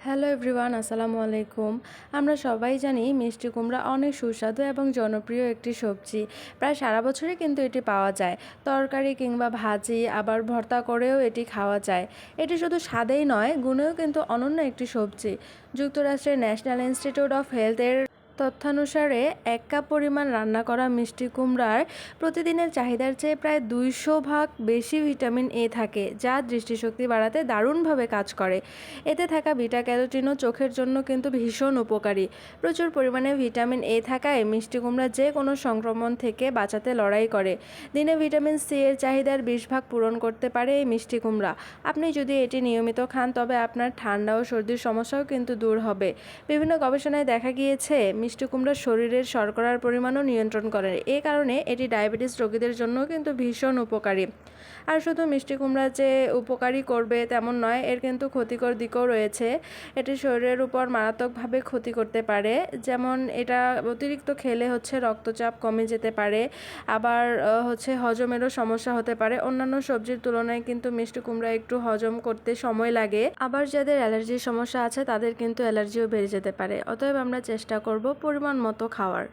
Hello everyone, আসসালামু আলাইকুম। আমরা সবাই জানি মিষ্টি কুমড়া অনেক সুস্বাদু এবং জনপ্রিয় একটি সবজি। প্রায় সারা বছরই কিন্তু এটি পাওয়া যায়। তরকারি কিংবা ভাজি আবার ভর্তা করেও এটি খাওয়া যায়। এটি শুধু স্বাদেই নয়, গুণেও কিন্তু অনন্য একটি সবজি। যুক্তরাষ্ট্রের ন্যাশনাল ইনস্টিটিউট অফ হেলথের তথ্যানুসারে ১ কাপ পরিমাণ রান্না করা মিষ্টি কুমড়ার প্রতিদিনের চাহিদার চেয়ে প্রায় ২০০ ভাগ বেশি ভিটামিন এ থাকে, যা দৃষ্টিশক্তি বাড়াতে দারুণভাবে কাজ করে। এতে থাকা বিটা ক্যারোটিনও চোখের জন্য কিন্তু ভীষণ উপকারী। প্রচুর পরিমাণে ভিটামিন এ থাকায় মিষ্টি কুমড়া যে কোনো সংক্রমণ থেকে বাঁচাতে লড়াই করে। দিনে ভিটামিন সি এর চাহিদার ২০ ভাগ পূরণ করতে পারে এই মিষ্টি কুমড়া। আপনি যদি এটি নিয়মিত খান তবে আপনার ঠান্ডা ও সর্দির সমস্যাও কিন্তু দূর হবে। বিভিন্ন গবেষণায় দেখা গিয়েছে মিষ্টি কুমড়া শরীরের শর্করার পরিমাণও নিয়ন্ত্রণ করে। এ কারণে এটি ডায়াবেটিস রোগীদের জন্য কিন্তু ভীষণ উপকারী। আর শুধু মিষ্টি কুমড়া যে উপকারী করবে তেমন নয়, এর কিন্তু ক্ষতিকর দিকও রয়েছে। এটি শরীরের উপর মারাত্মকভাবে ক্ষতি করতে পারে। যেমন এটা অতিরিক্ত খেলে রক্তচাপ কমে যেতে পারে, আবার হজমেরও সমস্যা হতে পারে। অন্যান্য সবজির তুলনায় কিন্তু মিষ্টি কুমড়া একটু হজম করতে সময় লাগে। আবার যাদের অ্যালার্জির সমস্যা আছে তাদের কিন্তু অ্যালার্জিও বেড়ে যেতে পারে। অতএব আমরা চেষ্টা করব পরিমাণ মতো খাওয়ার।